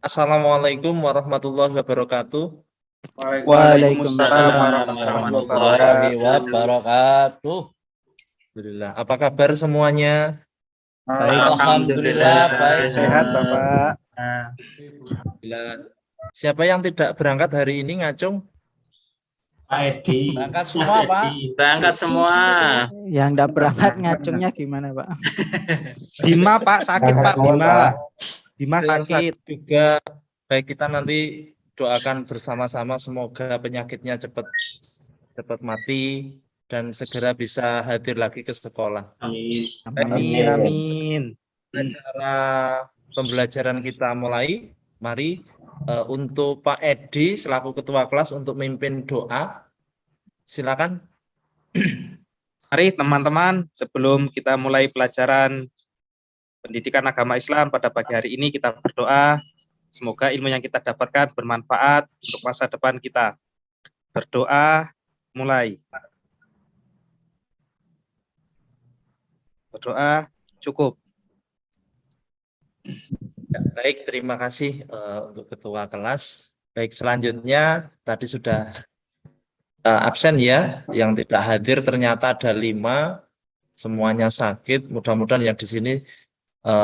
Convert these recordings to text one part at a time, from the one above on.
Assalamualaikum warahmatullahi wabarakatuh. Waalaikumsalam warahmatullahi wabarakatuh. Alhamdulillah. Apa kabar semuanya? Baik, Alhamdulillah baik. sehat Bapak. Alhamdulillah. Siapa yang tidak berangkat hari ini, Ngacung? Pak Edi. Berangkat semua, Pak. Berangkat semua. Yang enggak berangkat ngacungnya gimana, Pak? Bima Pak sakit Pak Bima Yang sakit. juga. Baik, kita nanti doakan bersama-sama semoga penyakitnya cepat mati dan segera bisa hadir lagi ke sekolah. Amin. Acara pembelajaran kita mulai. Mari untuk Pak Edi selaku ketua kelas untuk memimpin doa. Silakan. Mari teman-teman, sebelum kita mulai pelajaran pendidikan agama Islam pada pagi hari ini, kita berdoa semoga ilmu yang kita dapatkan bermanfaat untuk masa depan kita. Berdoa mulai. Berdoa cukup. Ya, baik, terima kasih untuk ketua kelas. Baik, selanjutnya tadi sudah absen ya, yang tidak hadir ternyata ada 5, semuanya sakit. Mudah-mudahan yang di sini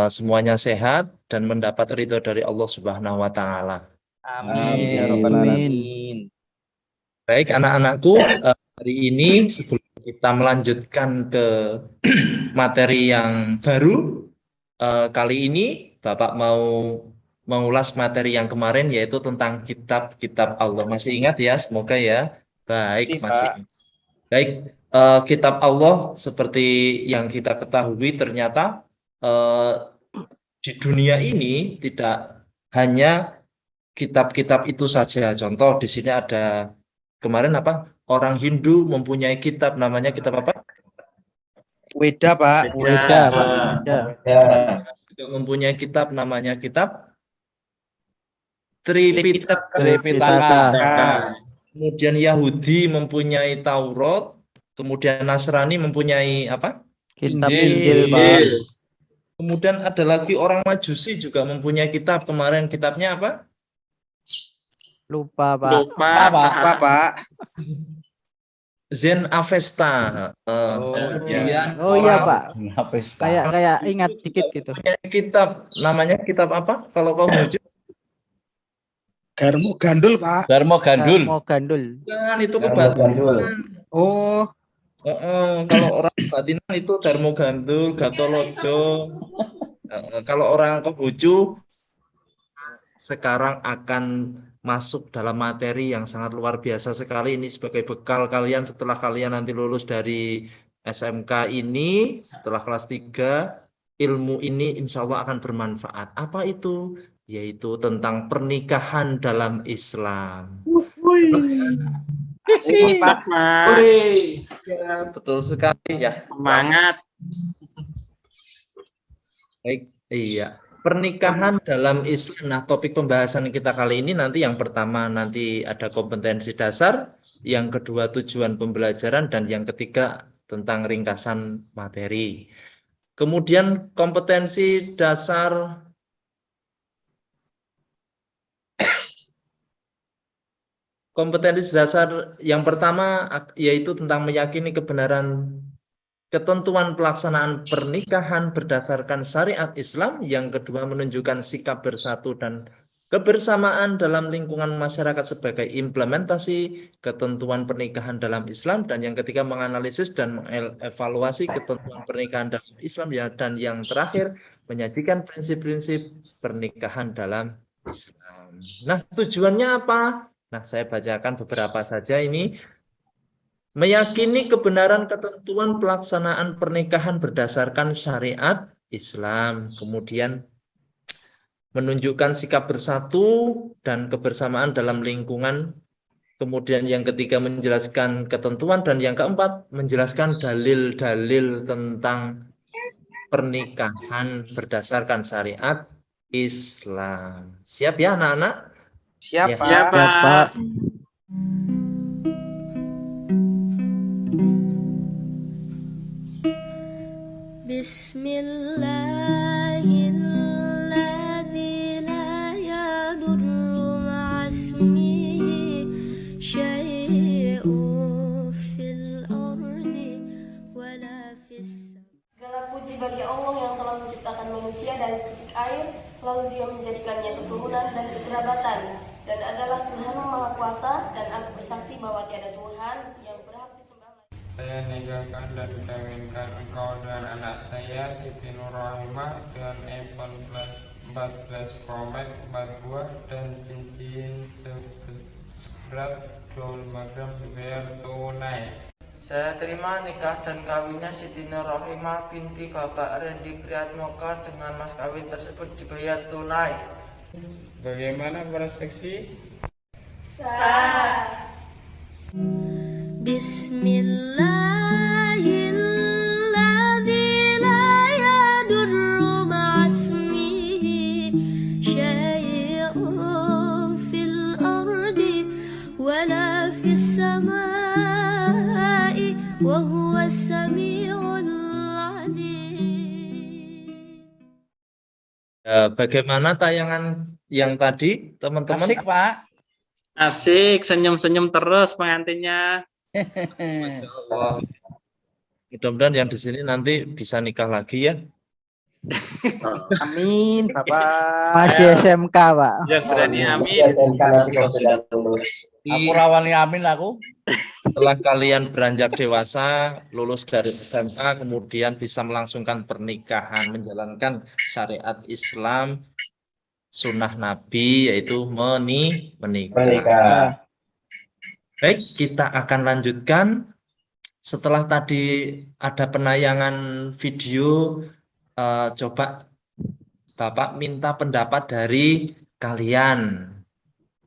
semuanya sehat dan mendapat ridho dari Allah Subhanahu wa Ta'ala. Amin ya rabbal alamin. Baik, anak-anakku, hari ini sebelum kita melanjutkan ke materi yang baru, kali ini Bapak mau mengulas materi yang kemarin yaitu tentang kitab-kitab Allah. Masih ingat ya? Semoga ya. Baik, masih. Baik, kitab Allah seperti yang kita ketahui ternyata di dunia ini tidak hanya kitab-kitab itu saja. Contoh di sini ada kemarin apa? Orang Hindu mempunyai kitab namanya kitab apa? Weda Pak. Weda, Pak. Juga mempunyai kitab namanya kitab Tripitaka. Kemudian Yahudi mempunyai Taurat, kemudian Nasrani mempunyai apa? Kitab Injil, Pak. Kemudian ada lagi orang Majusi juga mempunyai kitab. Kemarin kitabnya apa? Lupa, Pak. Pak. Zen Avesta. Kemudian Oh iya, Pak. Kayak ingat dikit gitu. Kitab namanya kitab apa? Kalau kau muncul? Garmo Gandul Pak. Darmo Gandul. Mau gandul. Jangan itu kebatinan. Oh, Kalau orang batinan itu Darmo Gandul, Gatolojo. Kalau orang Konghucu sekarang akan masuk dalam materi yang sangat luar biasa sekali. Ini sebagai bekal kalian setelah kalian nanti lulus dari SMK ini, setelah kelas 3, ilmu ini insya Allah akan bermanfaat. Apa itu? Yaitu tentang pernikahan dalam Islam. Ya, betul sekali ya. Semangat. Baik, iya. Pernikahan dalam Islam. Nah, topik pembahasan kita kali ini nanti yang pertama nanti ada kompetensi dasar, yang kedua tujuan pembelajaran, dan yang ketiga tentang ringkasan materi. Kemudian kompetensi dasar yang pertama yaitu tentang meyakini kebenaran ketentuan pelaksanaan pernikahan berdasarkan syariat Islam. Yang kedua menunjukkan sikap bersatu dan kebersamaan dalam lingkungan masyarakat sebagai implementasi ketentuan pernikahan dalam Islam. Dan yang ketiga menganalisis dan mengevaluasi ketentuan pernikahan dalam Islam. Dan yang terakhir menyajikan prinsip-prinsip pernikahan dalam Islam. Nah, tujuannya apa? Nah, saya bacakan beberapa saja ini. Meyakini kebenaran ketentuan pelaksanaan pernikahan berdasarkan syariat Islam. Kemudian menunjukkan sikap bersatu dan kebersamaan dalam lingkungan. Kemudian yang ketiga menjelaskan ketentuan. Dan yang keempat menjelaskan dalil-dalil tentang pernikahan berdasarkan syariat Islam. Siap ya anak-anak? siapa? Ya, Pak. Bismillahirrahmanirrahim. yang menjadikannya keturunan dan kekerabatan, dan adalah Tuhan yang Maha Kuasa, dan aku bersaksi bahwa tiada Tuhan yang berhak disembah. Saya nikahkan dan kawinkan engkau dengan anak saya Siti Nurrohimah dengan iPhone 14 Pro Max 4 buah dan cincin seberat 25 gram dibayar tunai. Saya terima nikah dan kawinnya Siti Nurrohimah binti Bapak Randy Priatmoko dengan mas kawin tersebut dibayar tunai. Bagaimana para saksi? Sah. Bismillahilladzi la yadurru ma'asmihi syai'un fil ardi wala fis samai wa huwas samiul alim. Bagaimana tayangan yang tadi, teman-teman? Asik, Pak. Asik, senyum-senyum terus pengantinnya. Mudah-mudahan yang di sini nanti bisa nikah lagi ya. Amin, Bapak. Masih SMK, Pak. Yang berani amin. Aku rawani amin aku. Setelah kalian beranjak dewasa, lulus dari SMA, kemudian bisa melangsungkan pernikahan, menjalankan syariat Islam, sunnah Nabi, yaitu menikah. Baik, kita akan lanjutkan. Setelah tadi ada penayangan video, coba Bapak minta pendapat dari kalian.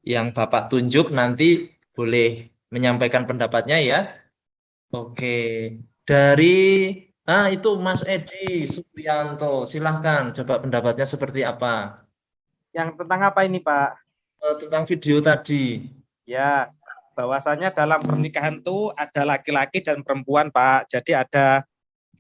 Yang Bapak tunjuk nanti boleh menyampaikan pendapatnya ya. Oke, dari itu Mas Edi Supriyanto, silahkan coba pendapatnya seperti apa? Yang tentang apa ini, Pak? Tentang video tadi. Ya, bahwasanya dalam pernikahan itu ada laki-laki dan perempuan, Pak. Jadi ada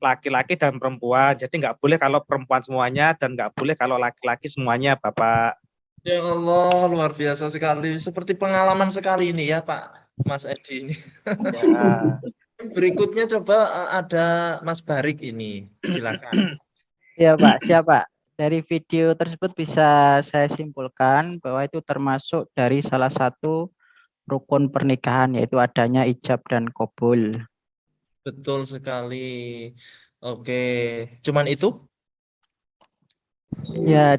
laki-laki dan perempuan. Jadi nggak boleh kalau perempuan semuanya dan nggak boleh kalau laki-laki semuanya, Bapak. Ya Allah, luar biasa sekali. Seperti pengalaman sekali ini ya, Pak Mas Edi ini. Ya. Berikutnya coba ada Mas Barik ini. Silakan. Ya, Pak. Siapa? Dari video tersebut bisa saya simpulkan bahwa itu termasuk dari salah satu rukun pernikahan, yaitu adanya ijab dan qabul. Betul sekali. Oke, cuman itu? Ya,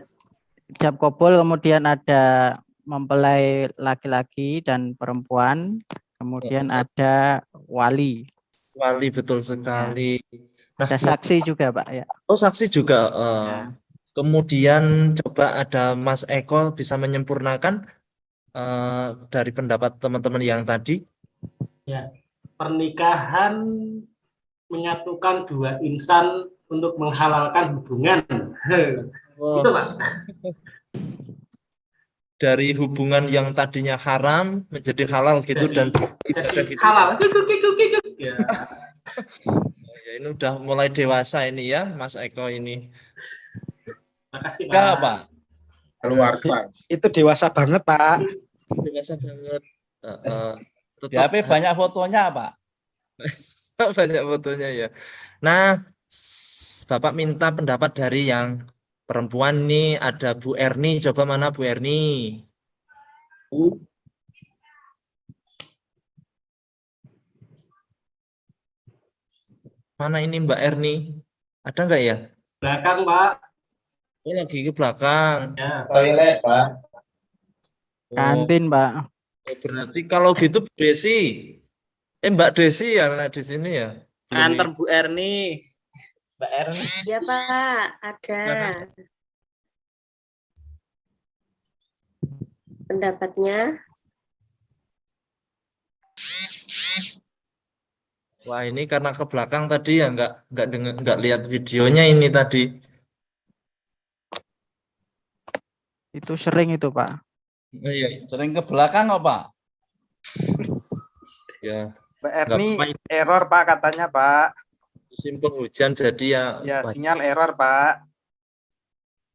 ijab qabul, kemudian ada mempelai laki-laki dan perempuan, kemudian ada wali. Wali, betul sekali. Nah, Ada saksi juga, Pak ya. oh, saksi juga. Ya. Kemudian coba ada Mas Eko bisa menyempurnakan dari pendapat teman-teman yang tadi. Ya, pernikahan menyatukan dua insan untuk menghalalkan hubungan. Oh. Itu, Pak. Dari hubungan yang tadinya haram menjadi halal gitu dan Jadi gitu. halal. Ya. Ya, ini udah mulai dewasa ini ya, Mas Eko ini. Makasih, Pak. Enggak, Pak. Keluar, Pak. Itu dewasa banget, Pak. Dewasa banget. Di HP banyak fotonya, Pak. Banyak fotonya ya. Nah, Bapak minta pendapat dari yang perempuan nih, ada Bu Erni. Coba mana Bu Erni? Mana ini Mbak Erni? Ada nggak ya? Belakang, Pak. Oh, lagi ke belakang. Ya. Toilet, Pak. Kantin, Pak. Oh, berarti kalau gitu Bu Desi. Mbak Desi ya di sini ya. Antar Bu Erni. Mbak Erni. Ya, Pak, ada. Pendapatnya. Wah, ini karena ke belakang tadi ya nggak lihat videonya ini tadi. Itu sering itu, Pak. Oh, iya. Sering ke belakang kok, Pak. Ya. Mbak Erni, Nggak error, Pak, katanya, Pak. musim penghujan jadi ya. Ya, sinyal error, Pak.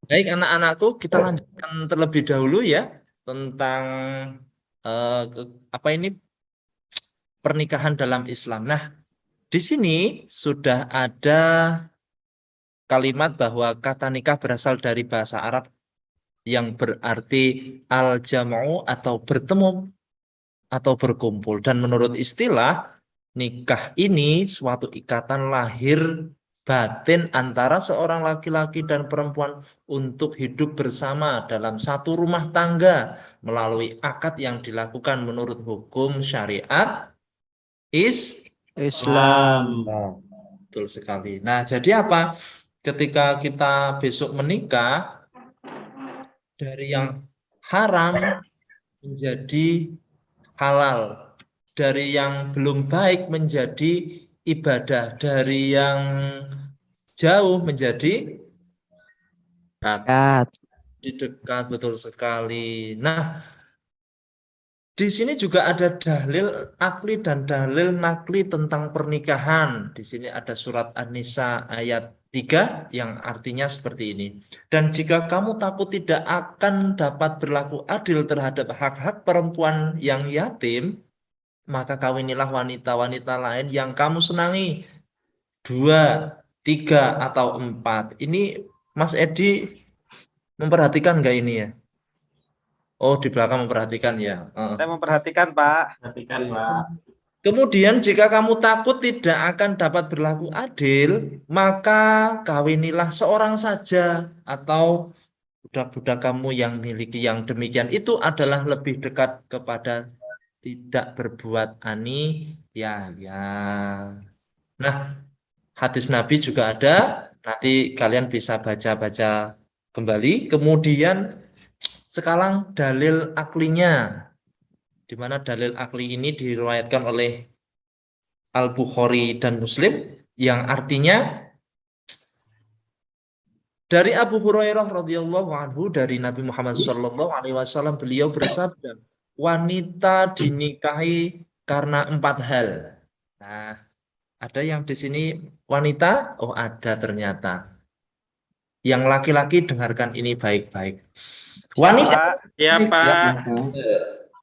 Baik anak-anakku, kita lanjutkan terlebih dahulu ya tentang apa ini pernikahan dalam Islam. Nah, di sini sudah ada kalimat bahwa kata nikah berasal dari bahasa Arab yang berarti al-jam'u atau bertemu atau berkumpul. Dan menurut istilah, nikah ini suatu ikatan lahir batin antara seorang laki-laki dan perempuan untuk hidup bersama dalam satu rumah tangga melalui akad yang dilakukan menurut hukum syariat Islam. Betul sekali. Nah, jadi apa? Ketika kita besok menikah, dari yang haram menjadi halal, dari yang belum baik menjadi ibadah, dari yang jauh menjadi dekat, betul sekali. Nah, di sini juga ada dalil akli dan dalil nakli tentang pernikahan. Di sini ada surat An-Nisa ayat 3 yang artinya seperti ini. Dan jika kamu takut tidak akan dapat berlaku adil terhadap hak-hak perempuan yang yatim, maka kawinilah wanita-wanita lain yang kamu senangi. 2, 3, atau 4. Ini Mas Edi memperhatikan nggak ini ya? Oh, di belakang memperhatikan ya. Saya memperhatikan, Pak. Perhatikan, Pak. Kemudian jika kamu takut tidak akan dapat berlaku adil, maka kawinilah seorang saja atau budak-budak kamu yang miliki yang demikian itu adalah lebih dekat kepada tidak berbuat aniaya. Nah, hadis Nabi juga ada, nanti kalian bisa baca-baca kembali. Kemudian sekarang dalil aklinya, di mana dalil akli ini diriwayatkan oleh Al-Bukhari dan Muslim, yang artinya dari Abu Hurairah radhiyallahu anhu dari Nabi Muhammad sallallahu alaihi wasallam, beliau bersabda, wanita dinikahi karena 4 hal. Nah, ada yang di sini wanita? Oh, ada ternyata. Yang laki-laki dengarkan ini baik-baik. Wanita. Ya, Pak.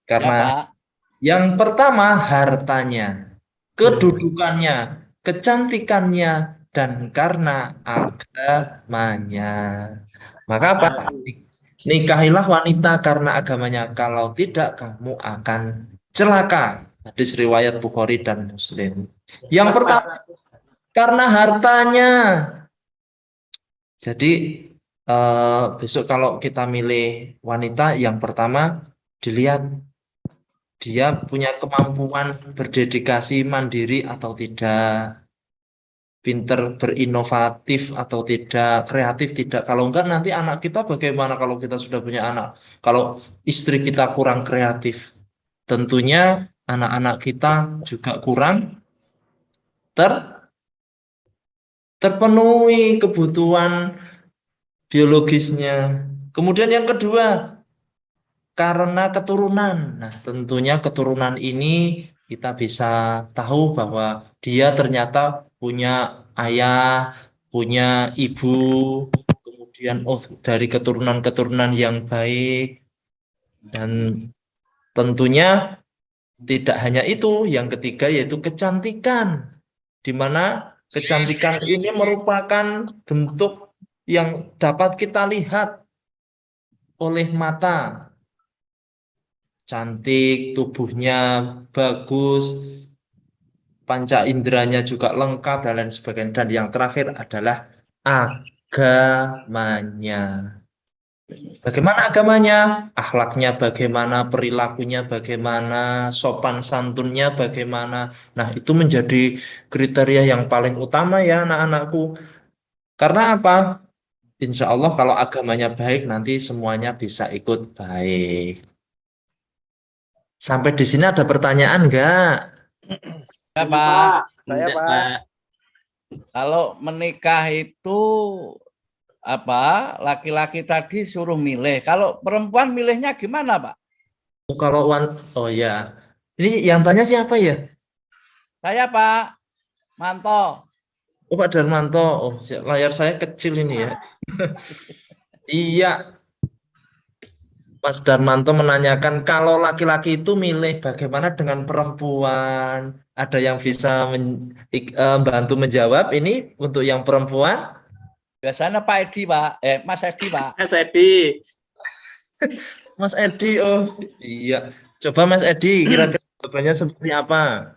Karena yang pertama hartanya, kedudukannya, kecantikannya, dan karena agamanya. Maka apa? Nikahilah wanita karena agamanya. Kalau tidak, kamu akan celaka. Hadis riwayat Bukhari dan Muslim. Yang pertama, karena hartanya. Jadi besok kalau kita milih wanita, yang pertama dilihat dia punya kemampuan berdedikasi mandiri atau tidak, pinter berinovatif atau tidak, kreatif tidak. Kalau enggak nanti anak kita bagaimana kalau kita sudah punya anak? Kalau istri kita kurang kreatif, tentunya anak-anak kita juga kurang terpenuhi kebutuhan biologisnya. Kemudian yang kedua, karena keturunan. Nah, tentunya keturunan ini kita bisa tahu bahwa dia ternyata punya ayah, punya ibu, kemudian dari keturunan-keturunan yang baik. Dan tentunya tidak hanya itu, yang ketiga yaitu kecantikan, di mana kecantikan ini merupakan bentuk yang dapat kita lihat oleh mata. Cantik, tubuhnya bagus, panca inderanya juga lengkap, dan lain sebagainya. Dan yang terakhir adalah agamanya. Bagaimana agamanya? Akhlaknya bagaimana, perilakunya bagaimana, sopan santunnya bagaimana. Nah, itu menjadi kriteria yang paling utama ya anak-anakku. Karena apa? Insya Allah kalau agamanya baik, nanti semuanya bisa ikut baik. Sampai di sini ada pertanyaan enggak? Ya, Pak. Saya, Pak. Kalau menikah itu apa? Laki-laki tadi suruh milih. Kalau perempuan milihnya gimana, Pak? Kalau oh ya. Ini yang tanya siapa ya? Saya, Pak Manto. Oh, Pak Darmanto. Oh, layar saya kecil ini ya. Iya. Mas Darmanto menanyakan kalau laki-laki itu milih bagaimana dengan perempuan? Ada yang bisa bantu menjawab ini untuk yang perempuan? Biasanya Pak Edi, Pak. Mas Edi, Pak. Mas Edi. Mas Edi, oh iya. Coba Mas Edi, kira-kira jawabannya seperti apa?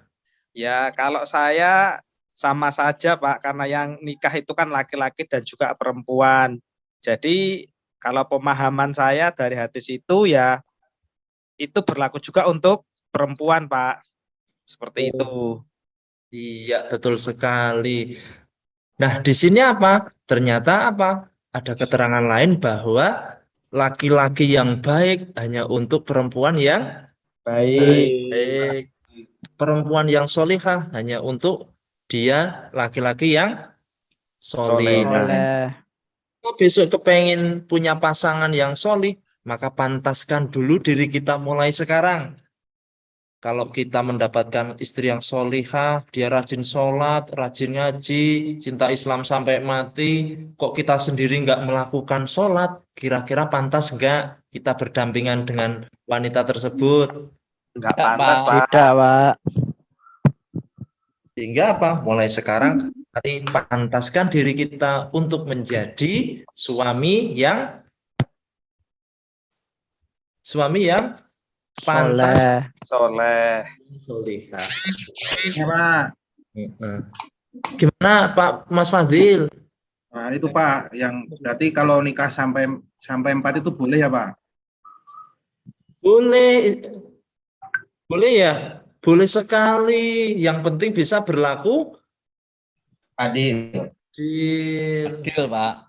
Ya, kalau saya sama saja, Pak, karena yang nikah itu kan laki-laki dan juga perempuan. Jadi, kalau pemahaman saya dari hadis itu ya, itu berlaku juga untuk perempuan, Pak. Seperti itu. Iya, betul sekali. Nah, di sini apa? Ternyata apa? Ada keterangan lain bahwa laki-laki yang baik hanya untuk perempuan yang baik. Perempuan yang solihah hanya untuk dia laki-laki yang solih. Soleh. Kalau besok kepengen punya pasangan yang solih, maka pantaskan dulu diri kita mulai sekarang. Kalau kita mendapatkan istri yang solihah, dia rajin sholat, rajin ngaji, cinta Islam sampai mati, kok kita sendiri nggak melakukan sholat, kira-kira pantas nggak kita berdampingan dengan wanita tersebut? Nggak pantas, Pak. Tidak, Pak. Sehingga apa? Mulai sekarang, mari pantaskan diri kita untuk menjadi suami yang pantas, Soleh. solihah. Ya, Pak. Gimana Pak Mas Fadil? Nah, itu Pak, yang berarti kalau nikah sampai 4 itu boleh ya, Pak? Boleh ya, boleh sekali. Yang penting bisa berlaku adil, Pak.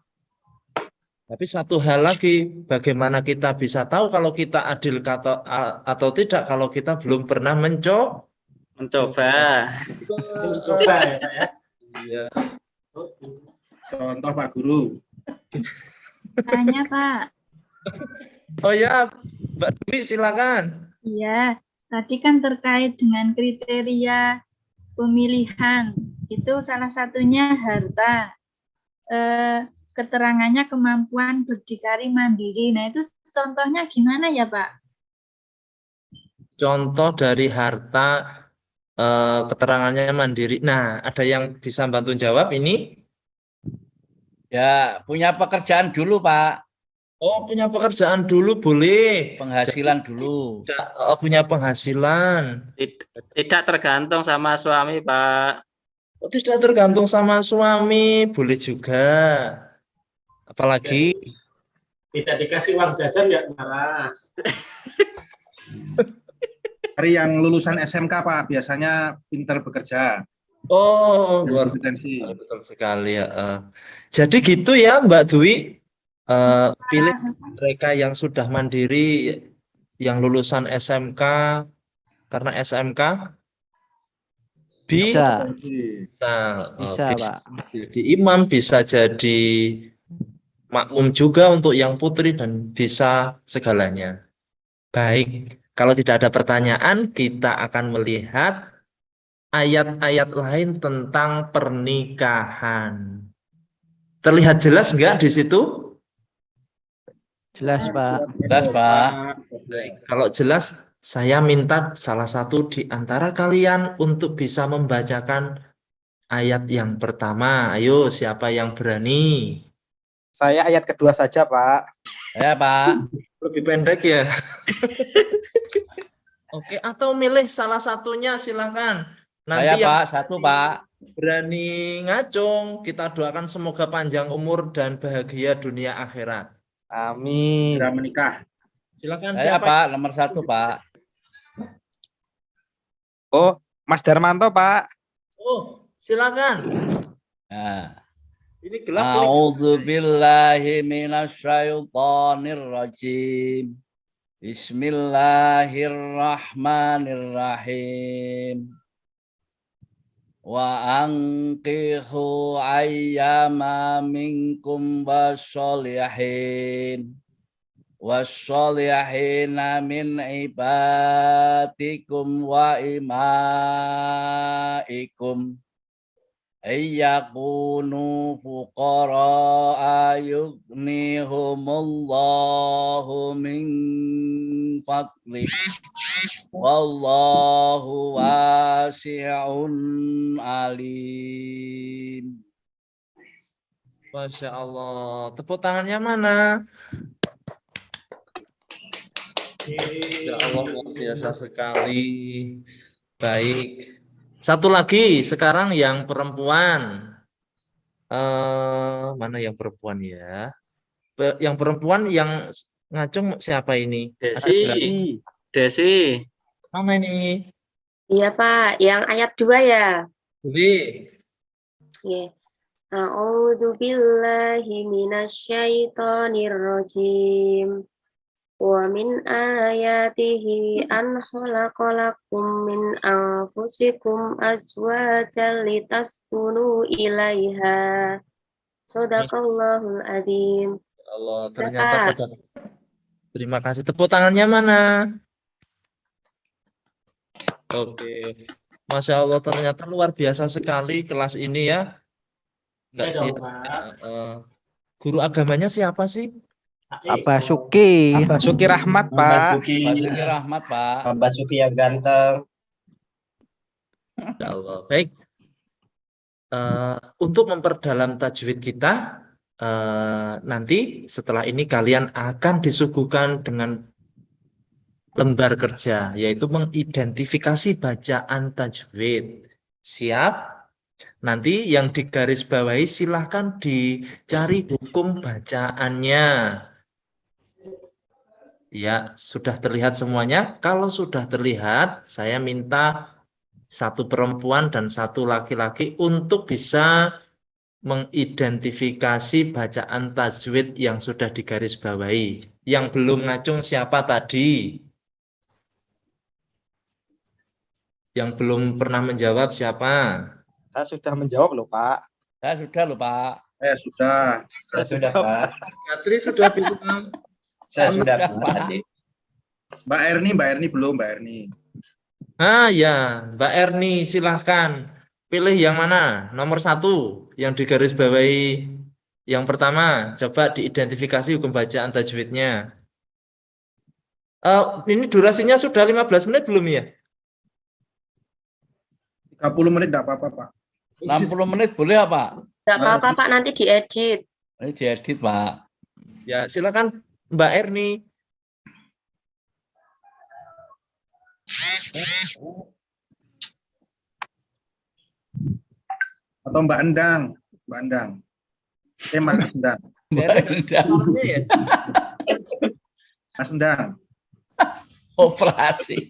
Tapi satu hal lagi, bagaimana kita bisa tahu kalau kita adil atau tidak kalau kita belum pernah mencoba. Mencoba ya, Pak ya. Iya. Contoh Pak Guru. Tanya, Pak. Oh ya, Mbak Dwi silakan. Iya, tadi kan terkait dengan kriteria pemilihan. Itu salah satunya harta. Keterangannya kemampuan berdikari mandiri. Nah, itu contohnya gimana ya, Pak? Contoh dari harta, keterangannya mandiri. Nah, ada yang bisa bantu jawab ini? Ya, punya pekerjaan dulu, Pak. Oh, punya pekerjaan dulu boleh. Penghasilan dulu. Punya penghasilan. Tidak tergantung sama suami, Pak. Tidak tergantung sama suami, boleh juga. Apalagi tidak dikasih uang jajan ya marah. Hari yang lulusan SMK Pak, biasanya pintar bekerja. Oh, luar biasa, betul sekali ya. Jadi gitu ya Mbak Dwi, pilih mereka yang sudah mandiri, yang lulusan SMK, karena SMK bisa Pak. Jadi imam, bisa jadi makmum juga untuk yang putri, dan bisa segalanya. Baik, kalau tidak ada pertanyaan, kita akan melihat ayat-ayat lain tentang pernikahan. Terlihat jelas nggak di situ? Jelas, Pak. Jelas, Pak. Baik, kalau jelas, saya minta salah satu di antara kalian untuk bisa membacakan ayat yang pertama. Ayo, siapa yang berani? Saya ayat kedua saja, Pak. Ya, Pak. Lebih pendek ya. Oke, atau milih salah satunya, silakan. Nanti Pak, satu, Pak. Berani ngacung, kita doakan semoga panjang umur dan bahagia dunia akhirat. Amin. Segera menikah. Silakan Saya, siapa? Pak, nomor 1, Pak. Oh, Mas Darmanto, Pak. Oh, silakan. Nah. Ini gelap. A'udzubillahi minasyaitonirrajim. Bismillahirrahmanirrahim. Wa anqihu ayyama minkum wassolihin. Wassolihina min ibadikum wa imaikum. Ayyakunu fuqara'a yughnihumullahu min fadlih. Wallahu wasi'un alim. Masya Allah. Tepuk tangannya mana? Ya Allah, luar biasa sekali. Baik. Satu lagi, sekarang yang perempuan. Mana yang perempuan ya? Yang perempuan yang ngacung siapa ini? Ada berapa? Desi. Mana ini? Iya Pak, yang ayat 2 ya. Boleh. Ya. A'udzu billahi minasyaitonir rajim. Wa min ayatihi an khalaqalakum min anfusikum azwajan litaskunu ilaiha. Shadaqallahul adzim. Allah, ternyata pada. Terima kasih. Tepuk tangannya mana? Oke. Masya Allah, ternyata luar biasa sekali kelas ini ya. Enggak sih. Guru agamanya siapa sih? Pak Basuki. Pak Basuki Rahmat, Pak. Basuki Rahmat, Pak. Pak Basuki yang ganteng. Ya Allah. Baik. Untuk memperdalam tajwid kita, nanti setelah ini kalian akan disuguhkan dengan lembar kerja, yaitu mengidentifikasi bacaan tajwid. Siap? Nanti yang digarisbawahi silahkan dicari hukum bacaannya. Ya, sudah terlihat semuanya? Kalau sudah terlihat, saya minta satu perempuan dan satu laki-laki untuk bisa mengidentifikasi bacaan tajwid yang sudah digarisbawahi. Yang belum ngacung siapa tadi? Yang belum pernah menjawab siapa? Saya sudah menjawab loh, Pak. Saya sudah loh, Pak. Saya sudah. Saya sudah, Pak. Katri sudah bisa. Saya sudah, Pak. Mbak Erni belum, Mbak Erni. Ya, Mbak Erni silahkan. Pilih yang mana? Nomor 1 yang digarisbawahi. Yang pertama, coba diidentifikasi hukum bacaan tajwidnya. Ini durasinya sudah 15 menit belum ya? 30 menit enggak apa-apa, Pak. 60 menit boleh apa? Enggak apa-apa Pak, nanti diedit. Ini diedit, Pak. Ya, silakan Mbak Erni. Atau Mbak Endang. Mbak Endang. Mas Endang. Mas Endang. Operasi.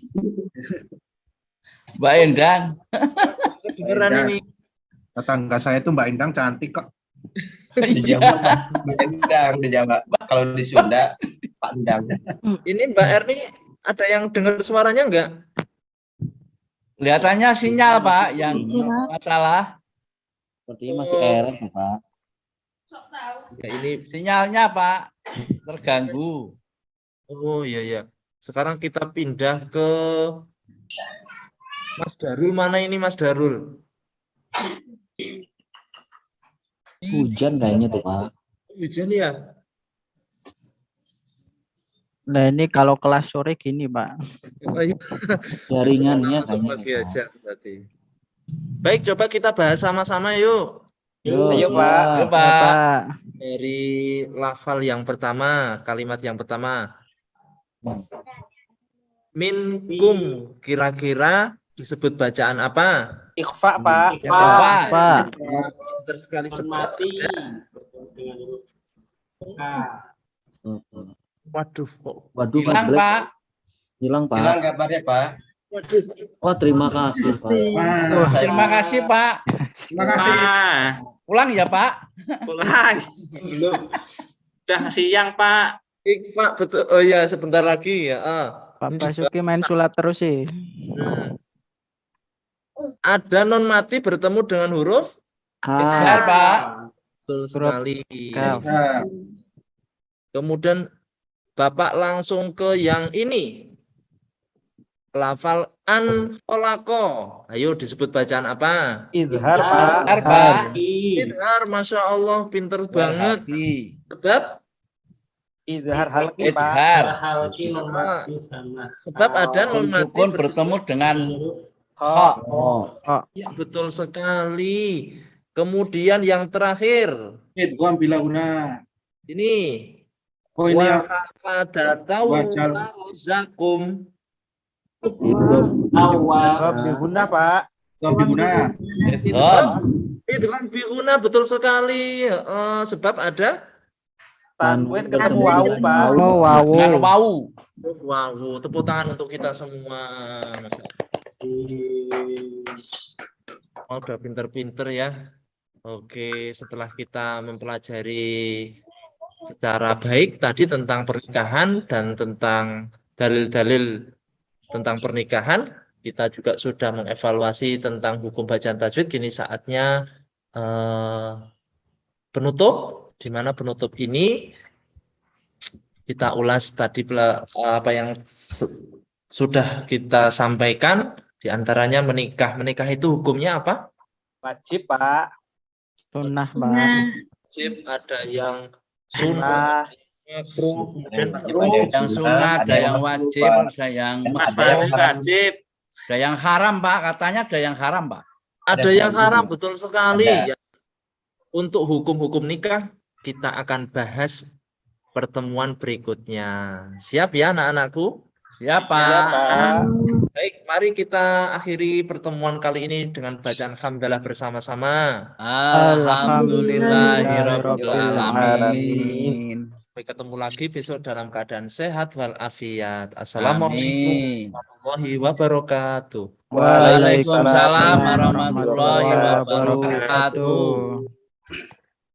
Mbak Endang. Kedengeran ini. Tetangga saya itu Mbak Endang cantik kok. Di Jawa Mbak Endang, di Jawa. Kalau di Sunda Pak Endang. Ini Mbak Erni ada yang dengar suaranya enggak? Kelihatannya sinyal, Pak, yang masalah. Sepertinya masih error, Pak. Ya, ini sinyalnya, Pak, terganggu. Oh iya ya. Sekarang kita pindah ke Mas Darul. Mana ini Mas Darul? Hujan kayaknya tuh, Pak. Hujan ya? Nah ini kalau kelas sore gini, Pak. Oh, iya. Jaringannya Langsung kayaknya. pagi aja berarti. Baik, coba kita bahas sama-sama yuk. Ayo, Pak. Ayo, Pak. Dari lafal yang pertama, kalimat yang pertama. Minkum, kira-kira disebut bacaan apa? Ikhfa, Pak. Ikhfa. Pinter sekali sebab ada. Dengan huruf K. Waduh, Waduh, Hilang, Pak. Hilang, Pak. Hilang gambarnya, Pak. Waduh. Wah, terima kasih, Pak. Terima kasih, Pak. Terima kasih. Pulang ya, Pak. Pulang. Belum. Udah siang, Pak. Ikhfa, betul. Oh ya, sebentar lagi ya. Pak Basuki main sulap terus sih. Ada non mati bertemu dengan huruf Benar, Pak. Betul sekali. Kaf. Kemudian Bapak langsung ke yang ini. Lafal anqolako. Ayo disebut bacaan apa? Idhar, Pak. Benar, Pak. Idhar, Masya Allah, pinter banget. Sebab? Idhar halki, Pak. Idhar. Halki non mati sama. Sebab ada non mati Sukun bertemu dengan Ha. Ya, betul sekali. Kemudian yang terakhir. Idgham bila guna. Ini Oh ini yang Wahafadatahu rozakum. Itu Biguna Pak. Biguna. Itu kan biguna betul sekali. Sebab ada tanwin ketemu wawu Pak. Oh, wawu. Wow, tepuk tangan untuk kita semua. Oh, udah pinter-pinter ya. Oke, setelah kita mempelajari secara baik tadi tentang pernikahan dan tentang dalil-dalil tentang pernikahan, kita juga sudah mengevaluasi tentang hukum bacaan tajwid. Kini saatnya penutup, di mana penutup ini kita ulas tadi apa yang sudah kita sampaikan. Di antaranya menikah. Menikah itu hukumnya apa? Wajib Pak. Sunnah Pak. Wajib, ada yang sunnah, yang sunnah, ada yang wajib, ada yang wajib, ada yang haram Pak. Katanya ada yang haram Pak. Ada yang haram, betul sekali. Ya. Untuk hukum-hukum nikah kita akan bahas pertemuan berikutnya. Siap ya anak-anakku? Siap Pak. Baik, mari kita akhiri pertemuan kali ini dengan bacaan hamdalah bersama-sama. Alhamdulillahirabbil alamin. Sampai ketemu lagi besok dalam keadaan sehat walafiat. Assalamualaikum warahmatullahi wabarakatuh. Waalaikumsalam warahmatullahi wabarakatuh.